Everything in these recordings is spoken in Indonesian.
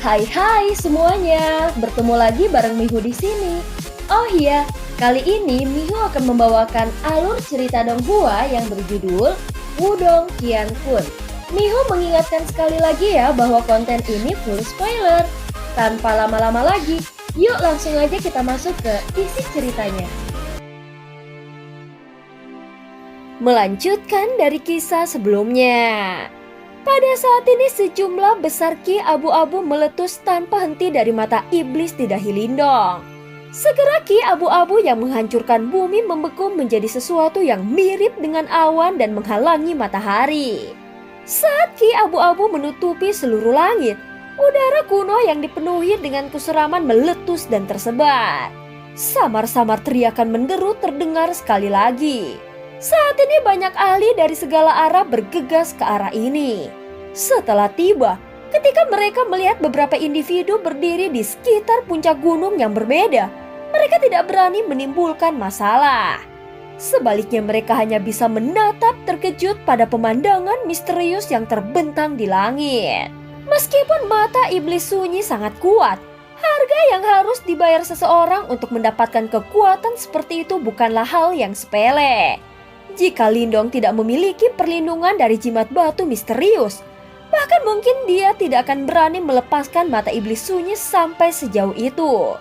Hai semuanya, bertemu lagi bareng Mihu di sini. Oh iya, kali ini Mihu akan membawakan alur cerita Donghua yang berjudul Wudong Qiankun. Mihu mengingatkan sekali lagi ya bahwa konten ini full spoiler. Tanpa lama-lama lagi, yuk langsung aja kita masuk ke isi ceritanya. Melanjutkan dari kisah sebelumnya. Pada saat ini sejumlah besar ki abu-abu meletus tanpa henti dari mata iblis di dahi Lindong. Segera ki abu-abu yang menghancurkan bumi membeku menjadi sesuatu yang mirip dengan awan dan menghalangi matahari. Saat ki abu-abu menutupi seluruh langit, udara kuno yang dipenuhi dengan keseraman meletus dan tersebar. Samar-samar teriakan menderu terdengar sekali lagi. Saat ini banyak ahli dari segala arah bergegas ke arah ini. Setelah tiba, ketika mereka melihat beberapa individu berdiri di sekitar puncak gunung yang berbeda, mereka tidak berani menimbulkan masalah. Sebaliknya mereka hanya bisa menatap terkejut pada pemandangan misterius yang terbentang di langit. Meskipun mata iblis sunyi sangat kuat, harga yang harus dibayar seseorang untuk mendapatkan kekuatan seperti itu bukanlah hal yang sepele. Jika Lindong tidak memiliki perlindungan dari jimat batu misterius, bahkan mungkin dia tidak akan berani melepaskan mata iblis sunyi sampai sejauh itu.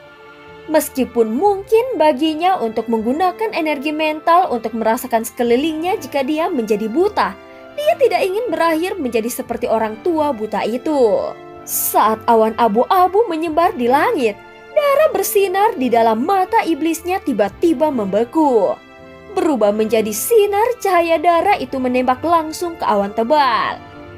Meskipun mungkin baginya untuk menggunakan energi mental untuk merasakan sekelilingnya jika dia menjadi buta, dia tidak ingin berakhir menjadi seperti orang tua buta itu. Saat awan abu-abu menyebar di langit, darah bersinar di dalam mata iblisnya tiba-tiba membeku. Berubah menjadi sinar cahaya darah itu menembak langsung ke awan tebal.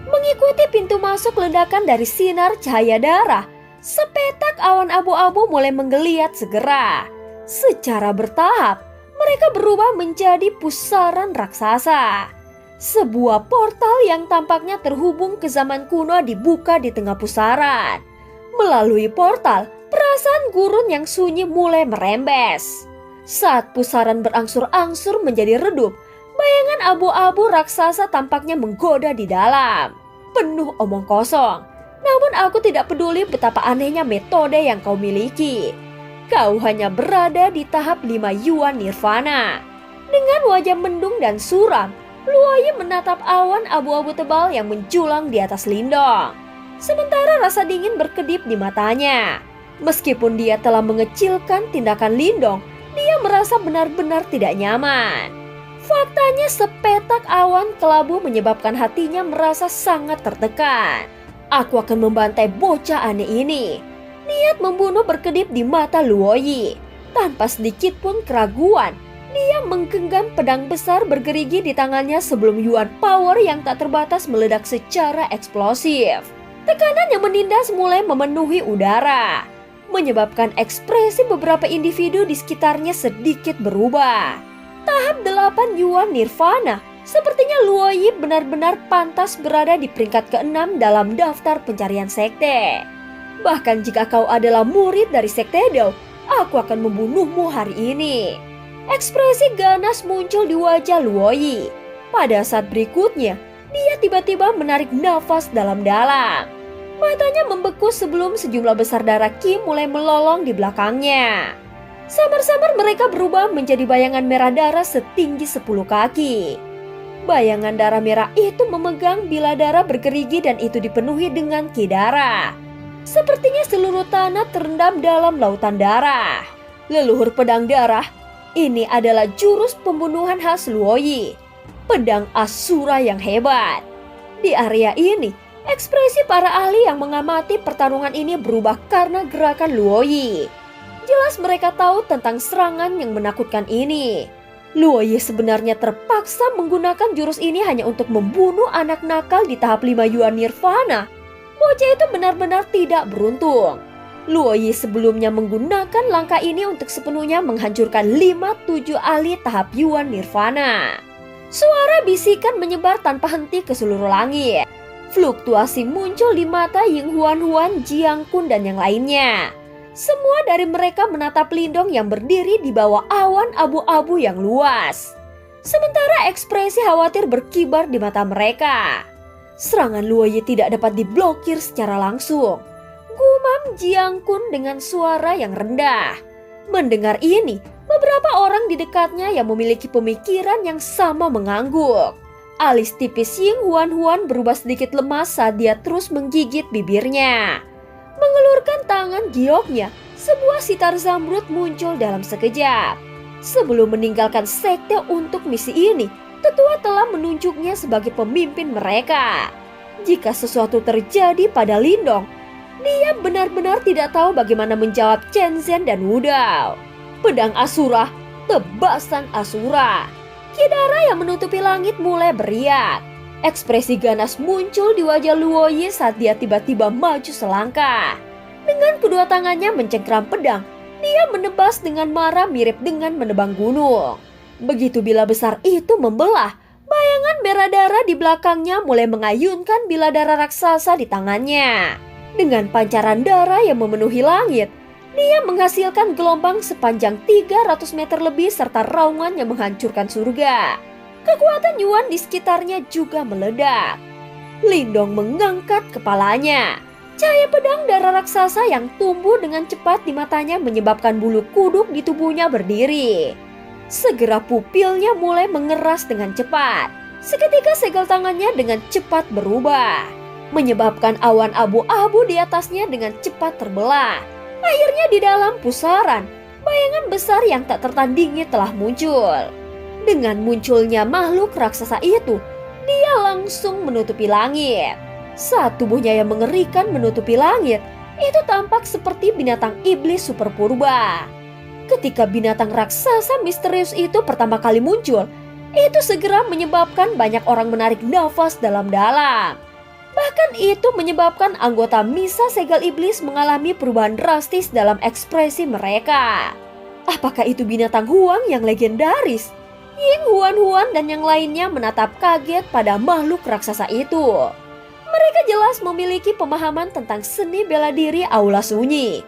Mengikuti pintu masuk ledakan dari sinar cahaya darah, sepetak awan abu-abu mulai menggeliat segera. Secara bertahap, mereka berubah menjadi pusaran raksasa. Sebuah portal yang tampaknya terhubung ke zaman kuno dibuka di tengah pusaran. Melalui portal, perasaan gurun yang sunyi mulai merembes. Saat pusaran berangsur-angsur menjadi redup, bayangan abu-abu raksasa tampaknya menggoda di dalam. Penuh omong kosong. Namun aku tidak peduli betapa anehnya metode yang kau miliki. Kau hanya berada di tahap 5 Yuan Nirvana. Dengan wajah mendung dan suram, Luoyi menatap awan abu-abu tebal yang menjulang di atas Lindong. Sementara rasa dingin berkedip di matanya. Meskipun dia telah mengecilkan tindakan Lindong, dia merasa benar-benar tidak nyaman. Faktanya sepetak awan kelabu menyebabkan hatinya merasa sangat tertekan. Aku akan membantai bocah aneh ini. Niat membunuh berkedip di mata Luoyi. Tanpa sedikit pun keraguan, dia menggenggam pedang besar bergerigi di tangannya sebelum Yuan Power yang tak terbatas meledak secara eksplosif. Tekanan yang menindas mulai memenuhi udara, menyebabkan ekspresi beberapa individu di sekitarnya sedikit berubah. Tahap 8 Yuan Nirvana, sepertinya Luoyi benar-benar pantas berada di peringkat ke-6 dalam daftar pencarian sekte. Bahkan jika kau adalah murid dari sekte Dao, aku akan membunuhmu hari ini. Ekspresi ganas muncul di wajah Luoyi. Pada saat berikutnya, dia tiba-tiba menarik nafas dalam-dalam. Matanya membeku sebelum sejumlah besar darah ki mulai melolong di belakangnya. Samar-samar mereka berubah menjadi bayangan merah darah setinggi 10 kaki. Bayangan darah merah itu memegang bila darah bergerigi dan itu dipenuhi dengan ki darah. Sepertinya seluruh tanah terendam dalam lautan darah. Leluhur pedang darah, ini adalah jurus pembunuhan khas Luoyi. Pedang Asura yang hebat. Di area ini, ekspresi para ahli yang mengamati pertarungan ini berubah karena gerakan Luoyi. Jelas mereka tahu tentang serangan yang menakutkan ini. Luoyi sebenarnya terpaksa menggunakan jurus ini hanya untuk membunuh anak nakal di tahap 5 Yuan Nirvana. Bocah itu benar-benar tidak beruntung. Luoyi sebelumnya menggunakan langkah ini untuk sepenuhnya menghancurkan 5-7 ahli tahap Yuan Nirvana. Suara bisikan menyebar tanpa henti ke seluruh langit. Fluktuasi muncul di mata Ying Huan, Jiang Kun dan yang lainnya. Semua dari mereka menatap Lindong yang berdiri di bawah awan abu-abu yang luas. Sementara ekspresi khawatir berkibar di mata mereka. Serangan Luoyi tidak dapat diblokir secara langsung. bergumam Jiang Kun dengan suara yang rendah. Mendengar ini, beberapa orang di dekatnya yang memiliki pemikiran yang sama mengangguk. Alis tipis Ying Huan berubah sedikit lemas saat dia terus menggigit bibirnya. Mengelurkan tangan gioknya, sebuah sitar zamrud muncul dalam sekejap. Sebelum meninggalkan sekte untuk misi ini, tetua telah menunjuknya sebagai pemimpin mereka. Jika sesuatu terjadi pada Lindong, dia benar-benar tidak tahu bagaimana menjawab Chen Zhen dan Wu Dao. Pedang Asura, tebasan Asura. Kidara yang menutupi langit mulai beriak. Ekspresi ganas muncul di wajah Luo Yi saat dia tiba-tiba maju selangkah. Dengan kedua tangannya mencengkram pedang, dia menebas dengan marah mirip dengan menebang gunung. Begitu bila besar itu membelah, bayangan merah darah di belakangnya mulai mengayunkan biladara raksasa di tangannya. Dengan pancaran darah yang memenuhi langit, dia menghasilkan gelombang sepanjang 300 meter lebih serta raungan yang menghancurkan surga. Kekuatan Yuan di sekitarnya juga meledak. Lindong mengangkat kepalanya. Cahaya pedang darah raksasa yang tumbuh dengan cepat di matanya menyebabkan bulu kuduk di tubuhnya berdiri. Segera pupilnya mulai mengeras dengan cepat. Seketika segel tangannya dengan cepat berubah, menyebabkan awan abu-abu di atasnya dengan cepat terbelah. Akhirnya di dalam pusaran, bayangan besar yang tak tertandingi telah muncul. Dengan munculnya makhluk raksasa itu, dia langsung menutupi langit. Saat tubuhnya yang mengerikan menutupi langit, itu tampak seperti binatang iblis super purba. Ketika binatang raksasa misterius itu pertama kali muncul, itu segera menyebabkan banyak orang menarik nafas dalam-dalam. Bahkan itu menyebabkan anggota Misa Segel Iblis mengalami perubahan drastis dalam ekspresi mereka. Apakah itu binatang Huang yang legendaris? Ying Huan dan yang lainnya menatap kaget pada makhluk raksasa itu. Mereka jelas memiliki pemahaman tentang seni bela diri aula sunyi.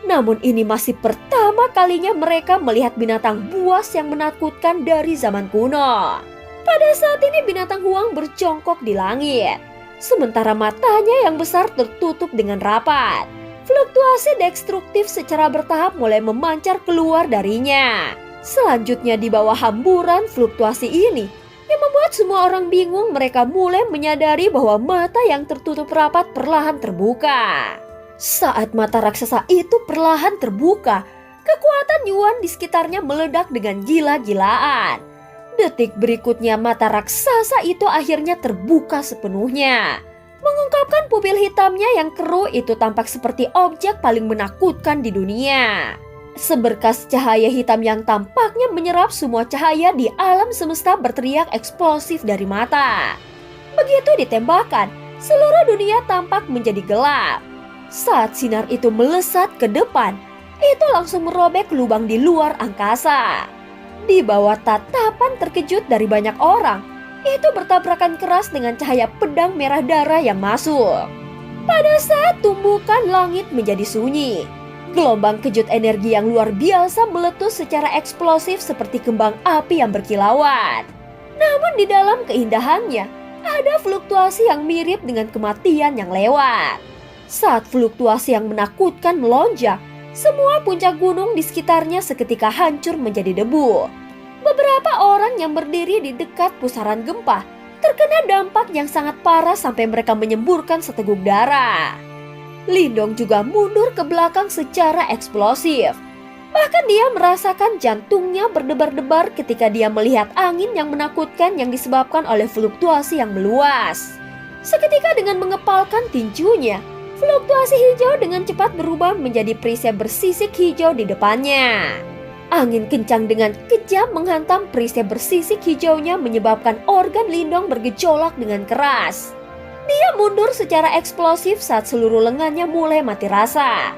Namun ini masih pertama kalinya mereka melihat binatang buas yang menakutkan dari zaman kuno. Pada saat ini binatang Huang berjongkok di langit. Sementara matanya yang besar tertutup dengan rapat. Fluktuasi destruktif secara bertahap mulai memancar keluar darinya. Selanjutnya di bawah hamburan fluktuasi ini, yang membuat semua orang bingung, mereka mulai menyadari bahwa mata yang tertutup rapat perlahan terbuka. Saat mata raksasa itu perlahan terbuka, kekuatan Yuan di sekitarnya meledak dengan gila-gilaan. Detik berikutnya mata raksasa itu akhirnya terbuka sepenuhnya, mengungkapkan pupil hitamnya yang keruh itu tampak seperti objek paling menakutkan di dunia. Seberkas cahaya hitam yang tampaknya menyerap semua cahaya di alam semesta berteriak eksplosif dari mata. Begitu ditembakkan, seluruh dunia tampak menjadi gelap. Saat sinar itu melesat ke depan, itu langsung merobek lubang di luar angkasa. Di bawah tatapan terkejut dari banyak orang, itu bertabrakan keras dengan cahaya pedang merah darah yang masuk. Pada saat tumbukan langit menjadi sunyi, gelombang kejut energi yang luar biasa meletus secara eksplosif seperti kembang api yang berkilauan. Namun di dalam keindahannya, ada fluktuasi yang mirip dengan kematian yang lewat. Saat fluktuasi yang menakutkan melonjak, semua puncak gunung di sekitarnya seketika hancur menjadi debu. Beberapa orang yang berdiri di dekat pusaran gempa terkena dampak yang sangat parah sampai mereka menyemburkan seteguk darah. Lindong juga mundur ke belakang secara eksplosif. Bahkan dia merasakan jantungnya berdebar-debar ketika dia melihat angin yang menakutkan yang disebabkan oleh fluktuasi yang meluas. Seketika dengan mengepalkan tinjunya, fluktuasi hijau dengan cepat berubah menjadi perisai bersisik hijau di depannya. Angin kencang dengan kejam menghantam perisai bersisik hijaunya menyebabkan organ Lindong bergejolak dengan keras. Dia mundur secara eksplosif saat seluruh lengannya mulai mati rasa.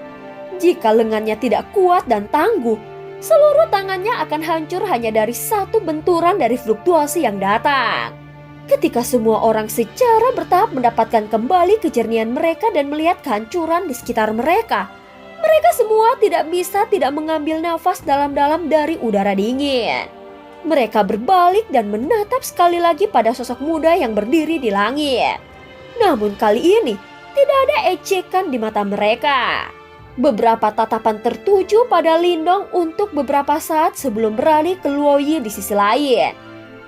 Jika lengannya tidak kuat dan tangguh, seluruh tangannya akan hancur hanya dari satu benturan dari fluktuasi yang datang. Ketika semua orang secara bertahap mendapatkan kembali kejernihan mereka dan melihat kehancuran di sekitar mereka, mereka semua tidak bisa tidak mengambil nafas dalam-dalam dari udara dingin. Mereka berbalik dan menatap sekali lagi pada sosok muda yang berdiri di langit. Namun kali ini, Tidak ada ejekan di mata mereka. Beberapa tatapan tertuju pada Lindong untuk beberapa saat sebelum beralih ke Luoyi di sisi lain.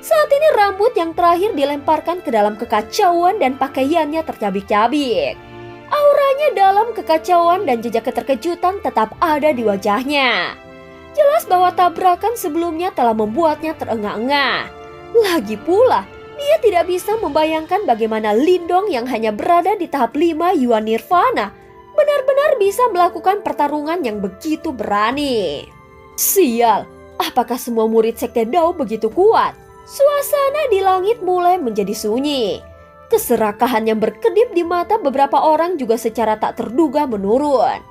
Saat ini rambut yang terakhir dilemparkan ke dalam kekacauan dan pakaiannya tercabik-cabik. Auranya dalam kekacauan dan jejak keterkejutan tetap ada di wajahnya. Jelas bahwa tabrakan sebelumnya telah membuatnya terengah-engah. Lagi pula, dia tidak bisa membayangkan bagaimana Lindong yang hanya berada di tahap 5 Yuan Nirvana benar-benar bisa melakukan pertarungan yang begitu berani. Sial, apakah semua murid Sekte Dao begitu kuat? Suasana di langit mulai menjadi sunyi. Keserakahan yang berkedip di mata beberapa orang juga secara tak terduga menurun.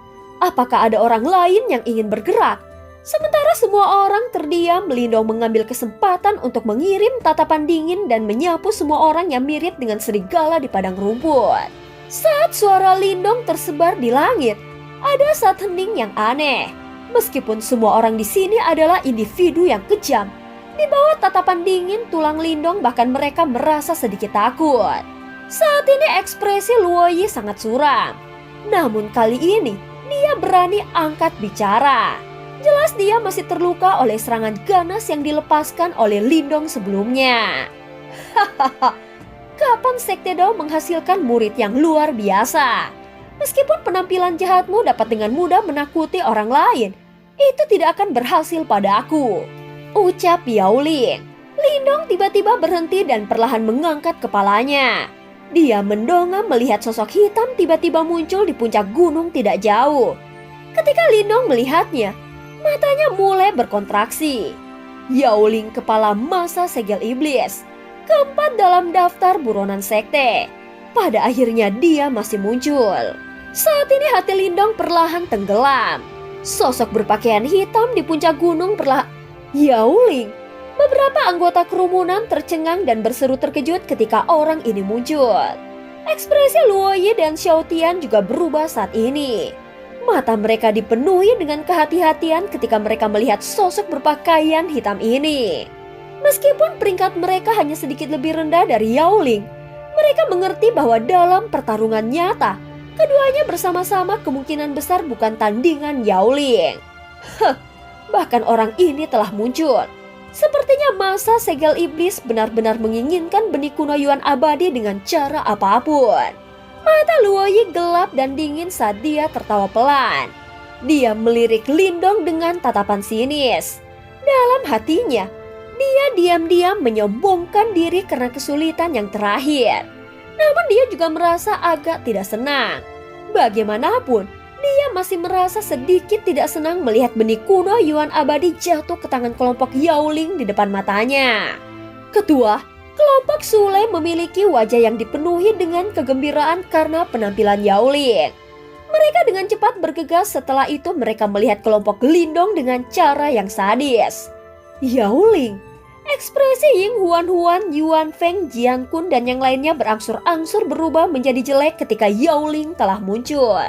Apakah ada orang lain yang ingin bergerak? Sementara semua orang terdiam, Lindong mengambil kesempatan untuk mengirim tatapan dingin dan menyapu semua orang yang mirip dengan serigala di padang rumput. Saat suara Lindong tersebar di langit, ada saat hening yang aneh. Meskipun semua orang di sini adalah individu yang kejam, di bawah tatapan dingin tulang Lindong bahkan mereka merasa sedikit takut. Saat ini ekspresi Luoyi sangat suram. Namun kali ini dia berani angkat bicara. Jelas dia masih terluka oleh serangan ganas yang dilepaskan oleh Lindong sebelumnya. Hahaha, kapan Sekte Dao menghasilkan murid yang luar biasa? Meskipun penampilan jahatmu dapat dengan mudah menakuti orang lain, itu tidak akan berhasil padaku, ucap Yaoling. Lindong tiba-tiba berhenti dan perlahan mengangkat kepalanya. Dia mendongak melihat sosok hitam tiba-tiba muncul di puncak gunung tidak jauh. Ketika Lindong melihatnya, matanya mulai berkontraksi. Yaoling, kepala masa segel iblis, keempat dalam daftar buronan sekte. Pada akhirnya dia masih muncul. Saat ini hati Lindong perlahan tenggelam. Sosok berpakaian hitam di puncak gunung perlahan... Yaoling! Beberapa anggota kerumunan tercengang dan berseru terkejut ketika orang ini muncul. Ekspresi Luoyi dan Xiao Tian juga berubah saat ini. Mata mereka dipenuhi dengan kehati-hatian ketika mereka melihat sosok berpakaian hitam ini. Meskipun peringkat mereka hanya sedikit lebih rendah dari Yaoling, mereka mengerti bahwa dalam pertarungan nyata, keduanya bersama-sama kemungkinan besar bukan tandingan Yaoling. Bahkan orang ini telah muncul. Sepertinya masa segel iblis benar-benar menginginkan benih kuno Yuan abadi dengan cara apapun. Mata Luoyi gelap dan dingin saat dia tertawa pelan. Dia melirik Lindong dengan tatapan sinis. Dalam hatinya, dia diam-diam menyombongkan diri karena kesulitan yang terakhir. Namun dia juga merasa agak tidak senang. Bagaimanapun, dia masih merasa sedikit tidak senang melihat benih kuno Yuan abadi jatuh ke tangan kelompok Yaoling di depan matanya. Ketua, kelompok Sule memiliki wajah yang dipenuhi dengan kegembiraan karena penampilan Yaoling. Mereka dengan cepat bergegas, setelah itu mereka melihat kelompok Lindong dengan cara yang sadis. Yaoling, ekspresi Ying Huan, Yuan Feng, Jian Kun dan yang lainnya berangsur-angsur berubah menjadi jelek ketika Yaoling telah muncul.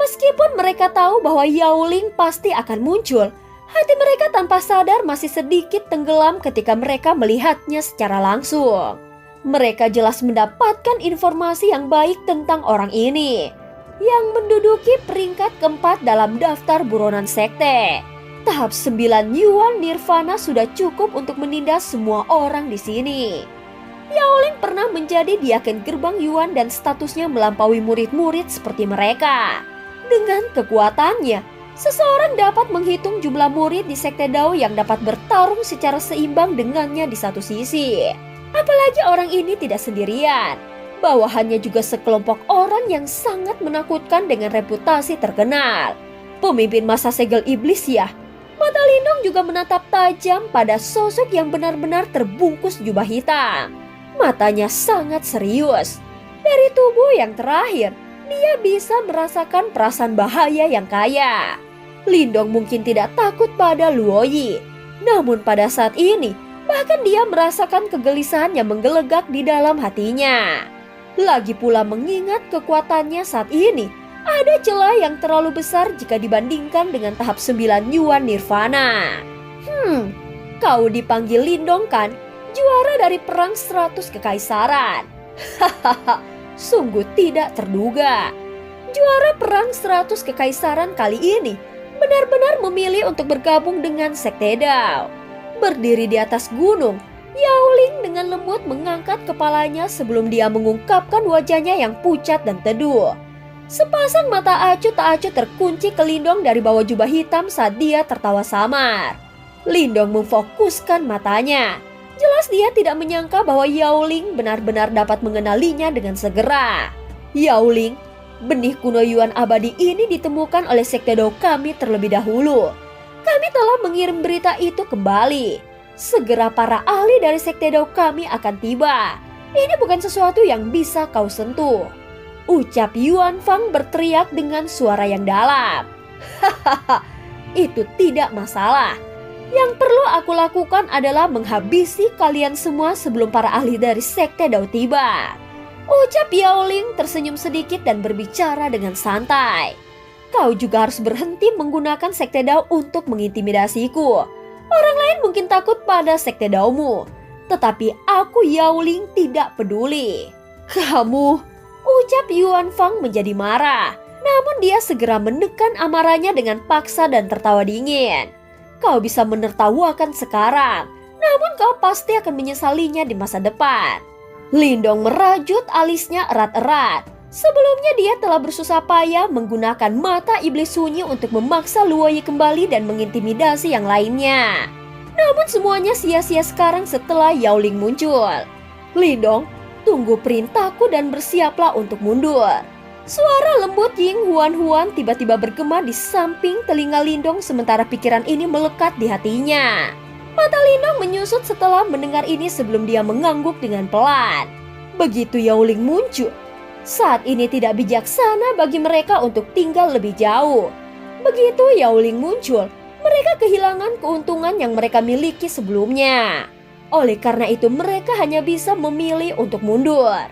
Meskipun mereka tahu bahwa Yaoling pasti akan muncul, hati mereka tanpa sadar masih sedikit tenggelam ketika mereka melihatnya secara langsung. Mereka jelas mendapatkan informasi yang baik tentang orang ini, yang menduduki peringkat keempat dalam daftar buronan sekte. Tahap 9 Yuan Nirvana sudah cukup untuk menindas semua orang di sini. Yaoling pernah menjadi diaken gerbang Yuan dan statusnya melampaui murid-murid seperti mereka. Dengan kekuatannya, seseorang dapat menghitung jumlah murid di Sekte Dao yang dapat bertarung secara seimbang dengannya di satu sisi. Apalagi orang ini tidak sendirian. Bawahannya juga sekelompok orang yang sangat menakutkan dengan reputasi terkenal. Pemimpin masa segel iblis ya. Mata Lindong juga menatap tajam pada sosok yang benar-benar terbungkus jubah hitam. Matanya sangat serius. Dari tubuh yang terakhir, dia bisa merasakan perasaan bahaya yang kaya. Lindong mungkin tidak takut pada Luoyi. Namun pada saat ini, bahkan dia merasakan kegelisahan yang menggelegak di dalam hatinya. Lagi pula mengingat kekuatannya saat ini, ada celah yang terlalu besar jika dibandingkan dengan tahap 9 Yuan Nirvana. Kau dipanggil Lindong kan? Juara dari perang 100 kekaisaran. Hahaha. Sungguh tidak terduga. Juara perang 100 kekaisaran kali ini benar-benar memilih untuk bergabung dengan Sekte Dao. Berdiri di atas gunung, Yao Ling dengan lembut mengangkat kepalanya sebelum dia mengungkapkan wajahnya yang pucat dan teduh. Sepasang mata acuh tak acuh terkunci ke Lindong dari bawah jubah hitam saat dia tertawa samar. Lindong memfokuskan matanya. Jelas dia tidak menyangka bahwa Yao Ling benar-benar dapat mengenalinya dengan segera. Yao Ling, benih kuno Yuan abadi ini ditemukan oleh Sekte Dao kami terlebih dahulu. Kami telah mengirim berita itu kembali. Segera para ahli dari Sekte Dao kami akan tiba. Ini bukan sesuatu yang bisa kau sentuh, ucap Yuan Fang berteriak dengan suara yang dalam. Hahaha, itu tidak masalah. Yang perlu aku lakukan adalah menghabisi kalian semua sebelum para ahli dari Sekte Dao tiba, ucap Yao Ling tersenyum sedikit dan berbicara dengan santai. Kau juga harus berhenti menggunakan Sekte Dao untuk mengintimidasiku. Orang lain mungkin takut pada Sekte Daomu, tetapi aku Yao Ling tidak peduli. Kamu, ucap Yuan Fang menjadi marah. Namun dia segera menekan amarahnya dengan paksa dan tertawa dingin. Kau bisa menertawakan sekarang, namun kau pasti akan menyesalinya di masa depan. Lindong merajut alisnya erat-erat. Sebelumnya dia telah bersusah payah menggunakan mata iblis sunyi untuk memaksa Luoyi kembali dan mengintimidasi yang lainnya. Namun semuanya sia-sia sekarang setelah Yao Ling muncul. Lindong, tunggu perintahku dan bersiaplah untuk mundur. Suara lembut Ying Huan tiba-tiba bergema di samping telinga Lindong sementara pikiran ini melekat di hatinya. Mata Lindong menyusut setelah mendengar ini sebelum dia mengangguk dengan pelan. Begitu Yao Ling muncul, saat ini tidak bijaksana bagi mereka untuk tinggal lebih jauh. Begitu Yao Ling muncul, mereka kehilangan keuntungan yang mereka miliki sebelumnya. Oleh karena itu mereka hanya bisa memilih untuk mundur.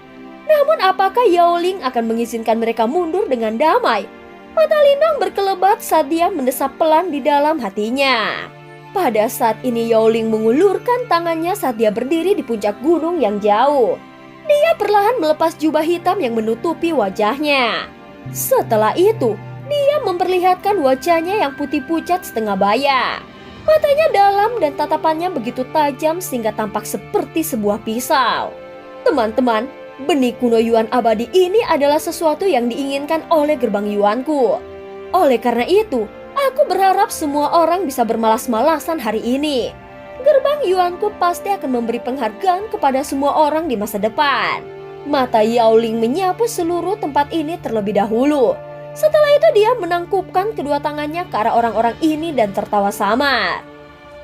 Namun apakah Yao Ling akan mengizinkan mereka mundur dengan damai? Mata Lindong berkelebat saat dia mendesap pelan di dalam hatinya. Pada saat ini Yao Ling mengulurkan tangannya saat dia berdiri di puncak gunung yang jauh. Dia perlahan melepas jubah hitam yang menutupi wajahnya. Setelah itu, dia memperlihatkan wajahnya yang putih pucat setengah baya. Matanya dalam dan tatapannya begitu tajam sehingga tampak seperti sebuah pisau. Teman-teman, benih kuno Yuan abadi ini adalah sesuatu yang diinginkan oleh gerbang Yuanku. Oleh karena itu, aku berharap semua orang bisa bermalas-malasan hari ini. Gerbang Yuanku pasti akan memberi penghargaan kepada semua orang di masa depan. Mata Yao Ling menyapu seluruh tempat ini terlebih dahulu. Setelah itu dia menangkupkan kedua tangannya ke arah orang-orang ini dan tertawa samar.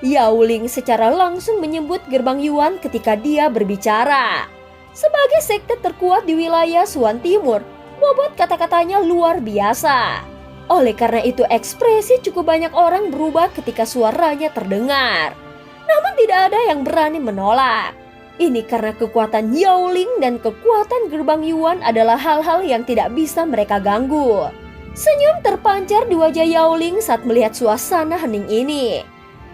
Yao Ling secara langsung menyebut gerbang Yuan ketika dia berbicara. Sebagai sekte terkuat di wilayah Suan Timur, bobot kata-katanya luar biasa. Oleh karena itu ekspresi cukup banyak orang berubah ketika suaranya terdengar. Namun tidak ada yang berani menolak. Ini karena kekuatan Yao Ling dan kekuatan gerbang Yuan adalah hal-hal yang tidak bisa mereka ganggu. Senyum terpancar di wajah Yao Ling saat melihat suasana hening ini.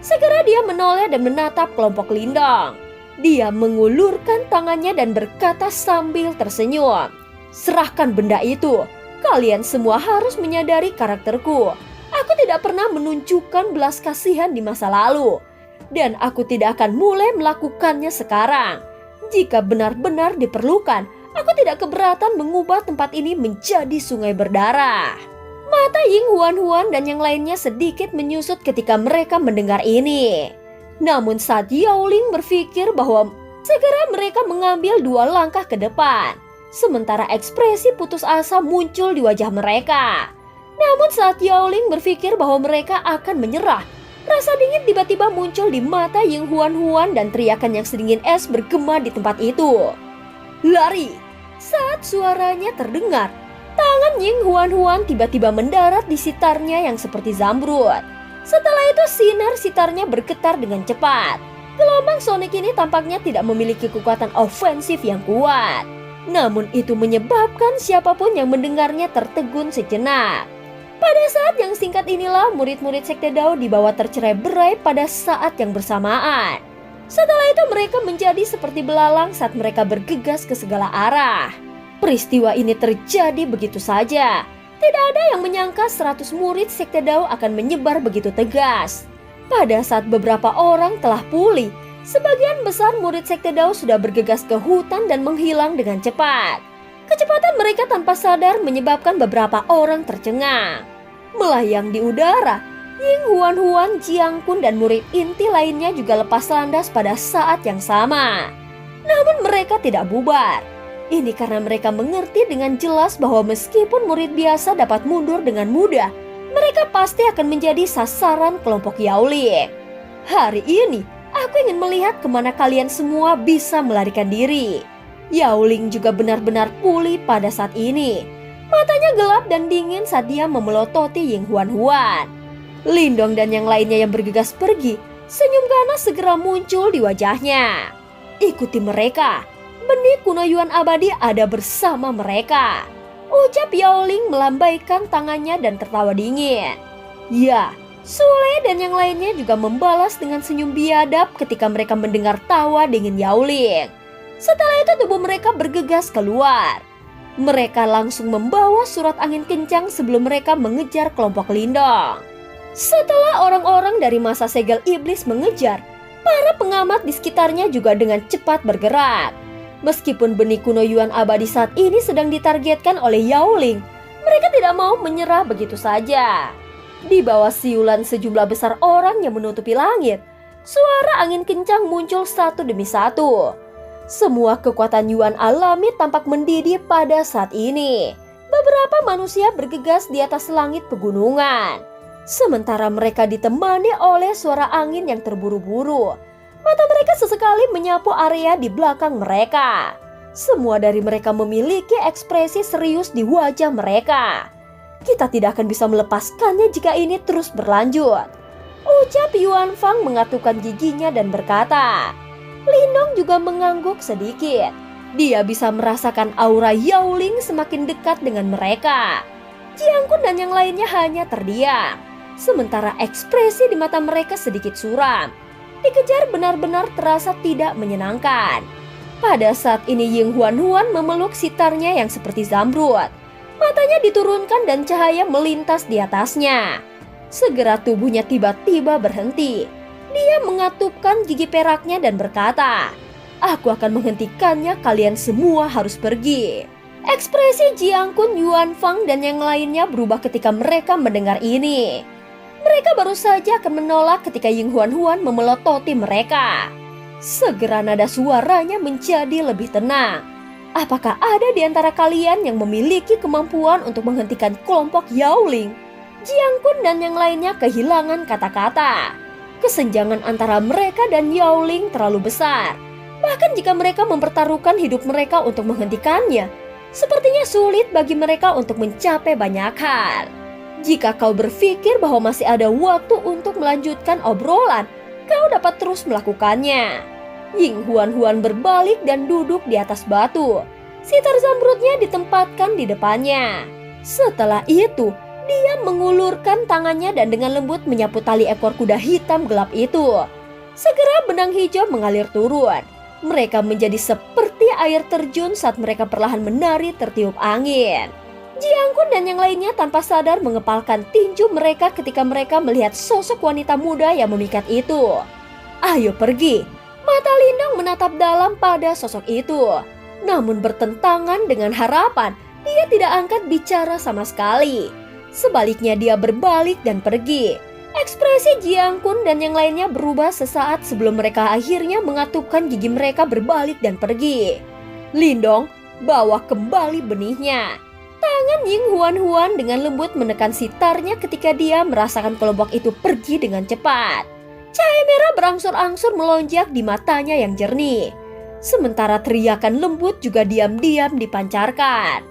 Segera dia menoleh dan menatap kelompok Lindong. Dia mengulurkan tangannya dan berkata sambil tersenyum, "Serahkan benda itu. Kalian semua harus menyadari karakterku. Aku tidak pernah menunjukkan belas kasihan di masa lalu. Dan aku tidak akan mulai melakukannya sekarang. Jika benar-benar diperlukan, aku tidak keberatan mengubah tempat ini menjadi sungai berdarah." Mata Ying Huan dan yang lainnya sedikit menyusut ketika mereka mendengar ini. Namun saat Yao Ling berpikir bahwa segera mereka mengambil 2 langkah ke depan, sementara ekspresi putus asa muncul di wajah mereka. Namun saat Yao Ling berpikir bahwa mereka akan menyerah, rasa dingin tiba-tiba muncul di mata Ying Huan dan teriakan yang sedingin es bergema di tempat itu. "Lari!" Saat suaranya terdengar, tangan Ying Huan tiba-tiba mendarat di sitarnya yang seperti zamrud. Setelah itu sinar sitarnya bergetar dengan cepat. Gelombang sonik ini tampaknya tidak memiliki kekuatan ofensif yang kuat. Namun itu menyebabkan siapapun yang mendengarnya tertegun sejenak. Pada saat yang singkat inilah murid-murid Sekte Dao dibawa tercerai-berai pada saat yang bersamaan. Setelah itu mereka menjadi seperti belalang saat mereka bergegas ke segala arah. Peristiwa ini terjadi begitu saja. Tidak ada yang menyangka 100 murid Sekte Dao akan menyebar begitu tegas. Pada saat beberapa orang telah pulih, sebagian besar murid Sekte Dao sudah bergegas ke hutan dan menghilang dengan cepat. Kecepatan mereka tanpa sadar menyebabkan beberapa orang tercengang. Melayang di udara, Ying Huan, Jiang Kun dan murid inti lainnya juga lepas landas pada saat yang sama. Namun mereka tidak bubar. Ini karena mereka mengerti dengan jelas bahwa meskipun murid biasa dapat mundur dengan mudah, mereka pasti akan menjadi sasaran kelompok Yaoling. Hari ini, aku ingin melihat kemana kalian semua bisa melarikan diri. Yaoling juga benar-benar pulih pada saat ini. Matanya gelap dan dingin saat dia memelototi Ying Huan. Lindong dan yang lainnya yang bergegas pergi, senyum ganas segera muncul di wajahnya. Ikuti mereka. Benih kuno Yuan abadi ada bersama mereka. Ucap Yaoling melambaikan tangannya dan tertawa dingin. Ya, Sule dan yang lainnya juga membalas dengan senyum biadab ketika mereka mendengar tawa dingin Yaoling. Setelah itu tubuh mereka bergegas keluar. Mereka langsung membawa surat angin kencang sebelum mereka mengejar kelompok Lindong. Setelah orang-orang dari masa segel iblis mengejar, para pengamat di sekitarnya juga dengan cepat bergerak. Meskipun benih kuno Yuan abadi saat ini sedang ditargetkan oleh Yaoling, mereka tidak mau menyerah begitu saja. Di bawah siulan sejumlah besar orang yang menutupi langit, suara angin kencang muncul satu demi satu. Semua kekuatan Yuan alami tampak mendidih pada saat ini. Beberapa manusia bergegas di atas langit pegunungan. Sementara mereka ditemani oleh suara angin yang terburu-buru. Mata mereka sesekali menyapu area di belakang mereka. Semua dari mereka memiliki ekspresi serius di wajah mereka. Kita tidak akan bisa melepaskannya jika ini terus berlanjut. Ucap Yuan Fang mengatupkan giginya dan berkata. Lindong juga mengangguk sedikit. Dia bisa merasakan aura Yaoling semakin dekat dengan mereka. Jiang Kun dan yang lainnya hanya terdiam. Sementara ekspresi di mata mereka sedikit suram. Dikejar benar-benar terasa tidak menyenangkan. Pada saat ini Ying Huan memeluk sitarnya yang seperti zamrud. Matanya diturunkan dan cahaya melintas di atasnya. Segera tubuhnya tiba-tiba berhenti. Dia mengatupkan gigi peraknya dan berkata, "Aku akan menghentikannya, kalian semua harus pergi." Ekspresi Jiang Kun, Yuan Fang dan yang lainnya berubah ketika mereka mendengar ini. Mereka baru saja akan menolak ketika Ying Huan memelototi mereka. Segera nada suaranya menjadi lebih tenang. Apakah ada di antara kalian yang memiliki kemampuan untuk menghentikan kelompok Yaoling? Jiang Kun dan yang lainnya kehilangan kata-kata. Kesenjangan antara mereka dan Yaoling terlalu besar. Bahkan jika mereka mempertaruhkan hidup mereka untuk menghentikannya, sepertinya sulit bagi mereka untuk mencapai banyak hal. Jika kau berpikir bahwa masih ada waktu untuk melanjutkan obrolan, kau dapat terus melakukannya. Ying Huan berbalik dan duduk di atas batu. Sitar zamrudnya ditempatkan di depannya. Setelah itu, dia mengulurkan tangannya dan dengan lembut menyapu tali ekor kuda hitam gelap itu. Segera benang hijau mengalir turun. Mereka menjadi seperti air terjun saat mereka perlahan menari tertiup angin. Jiang Kun dan yang lainnya tanpa sadar mengepalkan tinju mereka ketika mereka melihat sosok wanita muda yang memikat itu. Ayo pergi. Mata Lindong menatap dalam pada sosok itu. Namun bertentangan dengan harapan, dia tidak angkat bicara sama sekali. Sebaliknya dia berbalik dan pergi. Ekspresi Jiang Kun dan yang lainnya berubah sesaat sebelum mereka akhirnya mengatupkan gigi mereka berbalik dan pergi. Lindong, bawa kembali benihnya. Tangan Ying Huan dengan lembut menekan sitarnya ketika dia merasakan kelompok itu pergi dengan cepat. Cahaya merah berangsur-angsur melonjak di matanya yang jernih. Sementara teriakan lembut juga diam-diam dipancarkan.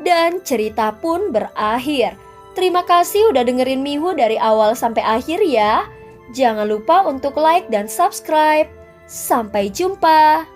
Dan cerita pun berakhir. Terima kasih udah dengerin Mihu dari awal sampai akhir ya. Jangan lupa untuk like dan subscribe. Sampai jumpa.